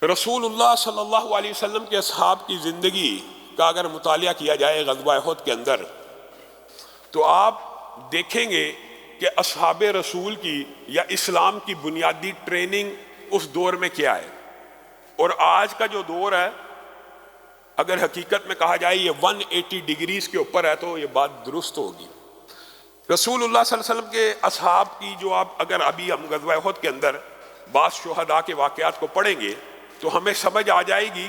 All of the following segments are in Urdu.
رسول اللہ صلی اللہ علیہ وسلم کے اصحاب کی زندگی کا اگر مطالعہ کیا جائے غزوہ احد کے اندر تو آپ دیکھیں گے کہ اصحاب رسول کی یا اسلام کی بنیادی ٹریننگ اس دور میں کیا ہے، اور آج کا جو دور ہے اگر حقیقت میں کہا جائے یہ 180 ڈگریز کے اوپر ہے تو یہ بات درست ہوگی۔ رسول اللہ صلی اللہ علیہ وسلم کے اصحاب کی جو آپ اگر ابھی ہم غزوہ احد کے اندر بعض شہداء کے واقعات کو پڑھیں گے تو ہمیں سمجھ آ جائے گی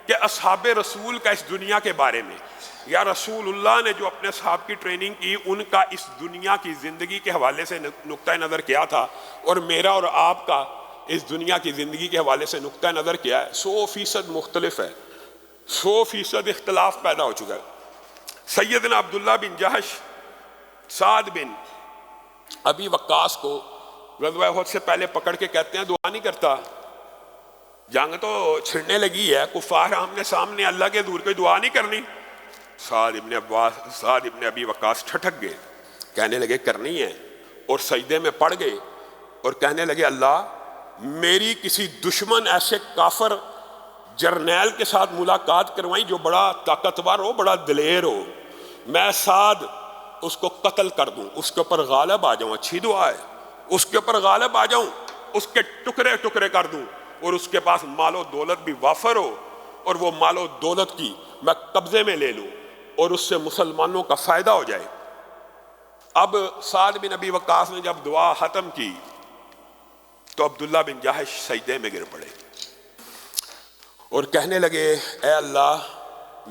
کہ اصحاب رسول کا اس دنیا کے بارے میں یا رسول اللہ نے جو اپنے اصحاب کی ٹریننگ کی ان کا اس دنیا کی زندگی کے حوالے سے نقطہ نظر کیا تھا، اور میرا اور آپ کا اس دنیا کی زندگی کے حوالے سے نقطہ نظر کیا ہے، 100% مختلف ہے، 100% اختلاف پیدا ہو چکا ہے۔ سیدنا عبداللہ بن جہش سعد بن ابی وقاص کو غزوہ احد سے پہلے پکڑ کے کہتے ہیں دعا نہیں کرتا، جنگ تو چھڑنے لگی ہے، کفار آمنے سامنے، اللہ کے دور کوئی دعا نہیں کرنی۔ سعد ابن ابی وقاص ٹھٹک گئے، کہنے لگے کرنی ہے، اور سجدے میں پڑ گئے اور کہنے لگے اللہ میری کسی دشمن ایسے کافر جرنیل کے ساتھ ملاقات کروائیں جو بڑا طاقتور ہو، بڑا دلیر ہو، میں سعد اس کو قتل کر دوں، اس کے اوپر غالب آ جاؤں، اچھی دعا ہے، اس کے اوپر غالب آ جاؤں، اس کے ٹکڑے ٹکڑے کر دوں، اور اس کے پاس مال و دولت بھی وافر ہو، اور وہ مال و دولت کی میں قبضے میں لے لوں اور اس سے مسلمانوں کا فائدہ ہو جائے۔ اب سعد بن ابی وقاص نے جب دعا ختم کی تو عبداللہ بن جہش سجدے میں گر پڑے اور کہنے لگے اے اللہ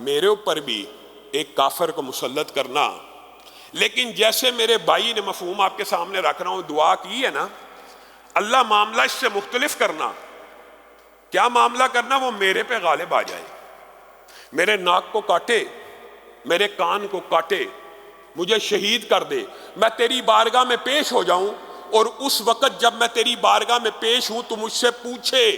میرے اوپر بھی ایک کافر کو مسلط کرنا، لیکن جیسے میرے بھائی نے مفہوم آپ کے سامنے رکھ رہا ہوں دعا کی ہے نا، اللہ معاملہ اس سے مختلف کرنا، کیا معاملہ کرنا، وہ میرے پہ غالب آ جائے، میرے ناک کو کاٹے، میرے کان کو کاٹے، مجھے شہید کر دے، میں تیری بارگاہ میں پیش ہو جاؤں، اور اس وقت جب میں تیری بارگاہ میں پیش ہوں تو مجھ سے پوچھے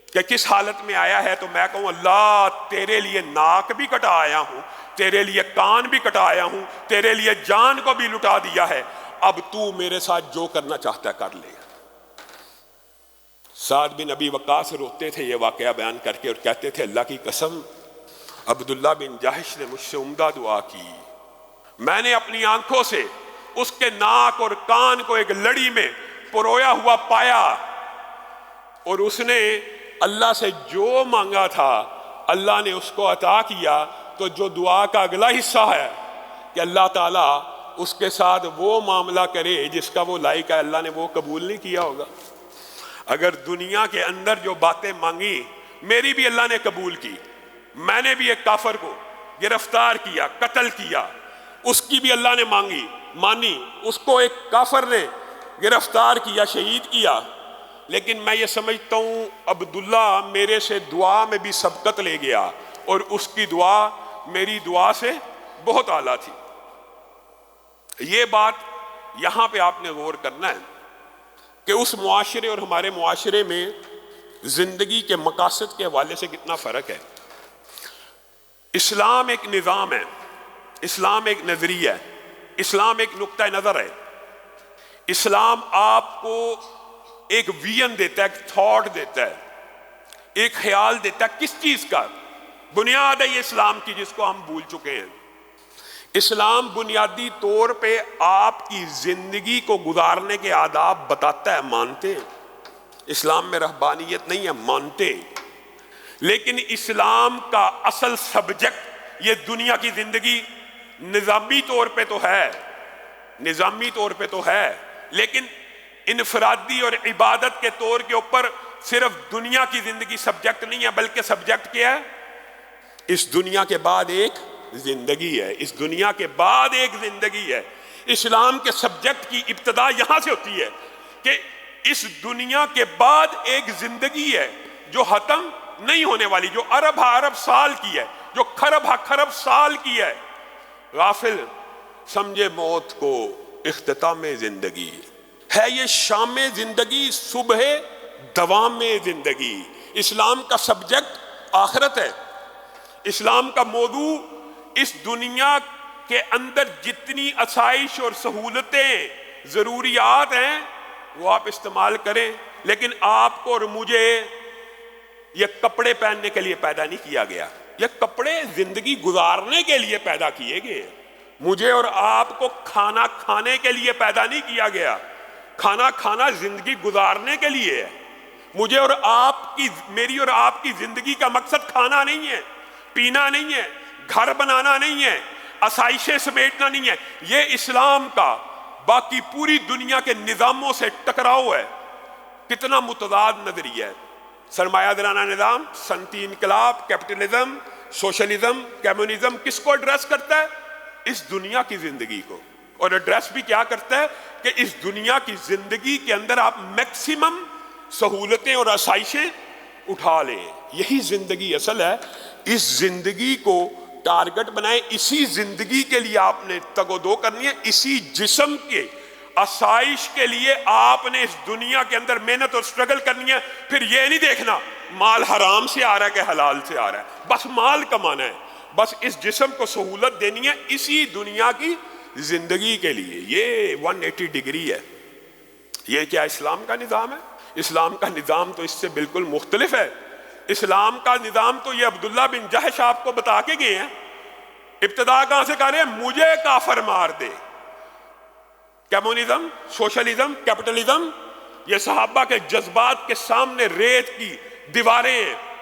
کہ کس حالت میں آیا ہے، تو میں کہوں اللہ تیرے لیے ناک بھی کٹا آیا ہوں، تیرے لیے کان بھی کٹا آیا ہوں، تیرے لیے جان کو بھی لٹا دیا ہے، اب تو میرے ساتھ جو کرنا چاہتا ہے کر لے۔ سعد بن ابی وقاص روتے تھے یہ واقعہ بیان کر کے اور کہتے تھے اللہ کی قسم عبداللہ بن جہش نے مجھ سے عمدہ دعا کی، میں نے اپنی آنکھوں سے اس کے ناک اور کان کو ایک لڑی میں پرویا ہوا پایا، اور اس نے اللہ سے جو مانگا تھا اللہ نے اس کو عطا کیا، تو جو دعا کا اگلا حصہ ہے کہ اللہ تعالیٰ اس کے ساتھ وہ معاملہ کرے جس کا وہ لائق ہے، اللہ نے وہ قبول نہیں کیا ہوگا۔ اگر دنیا کے اندر جو باتیں مانگی میری بھی اللہ نے قبول کی، میں نے بھی ایک کافر کو گرفتار کیا، قتل کیا، اس کی بھی اللہ نے مانی، اس کو ایک کافر نے گرفتار کیا، شہید کیا، لیکن میں یہ سمجھتا ہوں عبداللہ میرے سے دعا میں بھی سبقت لے گیا، اور اس کی دعا میری دعا سے بہت اعلیٰ تھی۔ یہ بات یہاں پہ آپ نے غور کرنا ہے کہ اس معاشرے اور ہمارے معاشرے میں زندگی کے مقاصد کے حوالے سے کتنا فرق ہے۔ اسلام ایک نظام ہے، اسلام ایک نظریہ ہے، اسلام ایک نقطہ نظر ہے، اسلام آپ کو ایک ویژن دیتا ہے، ایک تھاٹ دیتا ہے، ایک خیال دیتا ہے، کس چیز کا بنیاد ہے یہ اسلام کی جس کو ہم بھول چکے ہیں۔ اسلام بنیادی طور پہ آپ کی زندگی کو گزارنے کے آداب بتاتا ہے، مانتے ہیں، اسلام میں رہبانیت نہیں ہے، مانتے ہیں، لیکن اسلام کا اصل سبجیکٹ یہ دنیا کی زندگی نظامی طور پہ تو ہے، لیکن انفرادی اور عبادت کے طور کے اوپر صرف دنیا کی زندگی سبجیکٹ نہیں ہے، بلکہ سبجیکٹ کیا ہے، اس دنیا کے بعد ایک زندگی ہے، اس دنیا کے بعد ایک زندگی ہے۔ اسلام کے سبجیکٹ کی ابتدا یہاں سے ہوتی ہے کہ اس دنیا کے بعد ایک زندگی ہے جو ختم نہیں ہونے والی، جو ارب سال کی ہے، جو خرب سال کی ہے۔ غافل سمجھے موت کو اختتام زندگی ہے، یہ شام زندگی صبح دوام زندگی۔ اسلام کا سبجیکٹ آخرت ہے، اسلام کا موضوع اس دنیا کے اندر جتنی آسائش اور سہولتیں ضروریات ہیں وہ آپ استعمال کریں، لیکن آپ کو اور مجھے یہ کپڑے پہننے کے لیے پیدا نہیں کیا گیا، یہ کپڑے زندگی گزارنے کے لیے پیدا کیے گئے۔ مجھے اور آپ کو کھانا کھانے کے لیے پیدا نہیں کیا گیا، کھانا کھانا زندگی گزارنے کے لیے ہے۔ مجھے اور آپ کی، میری اور آپ کی زندگی کا مقصد کھانا نہیں ہے، پینا نہیں ہے، گھر بنانا نہیں ہے، آسائشیں سمیٹنا نہیں ہے۔ یہ اسلام کا باقی پوری دنیا کے نظاموں سے ٹکراؤ ہے۔ کتنا متضاد نظریہ ہے۔ سرمایہ دارانہ نظام، صنعتی انقلاب، کیپٹلزم، سوشلزم، کمیونزم کس کو ایڈریس کرتا ہے؟ اس دنیا کی زندگی کو۔ اور ایڈریس بھی کیا کرتا ہے کہ اس دنیا کی زندگی کے اندر آپ میکسیمم سہولتیں اور آسائشیں اٹھا لیں۔ یہی زندگی اصل ہے۔ اس زندگی کو ٹارگٹ بنائیں، اسی زندگی کے لیے آپ نے تگ و دو کرنی ہے، اسی جسم کے آسائش کے لیے آپ نے اس دنیا کے اندر محنت اور سٹرگل کرنی ہے۔ پھر یہ نہیں دیکھنا مال حرام سے آ رہا ہے کہ حلال سے آ رہا ہے، بس مال کمانا ہے، بس اس جسم کو سہولت دینی ہے اسی دنیا کی زندگی کے لیے۔ یہ 180 ڈگری ہے۔ یہ کیا اسلام کا نظام ہے؟ اسلام کا نظام تو اس سے بالکل مختلف ہے۔ اسلام کا نظام تو یہ عبداللہ بن جہش آپ کو بتا کے گئے ہیں۔ ابتدا کہاں سے کہہ رہے ہیں؟ مجھے کافر مار دے۔ کمیونزم، سوشلزم، کیپٹلزم، یہ صحابہ کے جذبات کے سامنے ریت کی دیواریں ہیں۔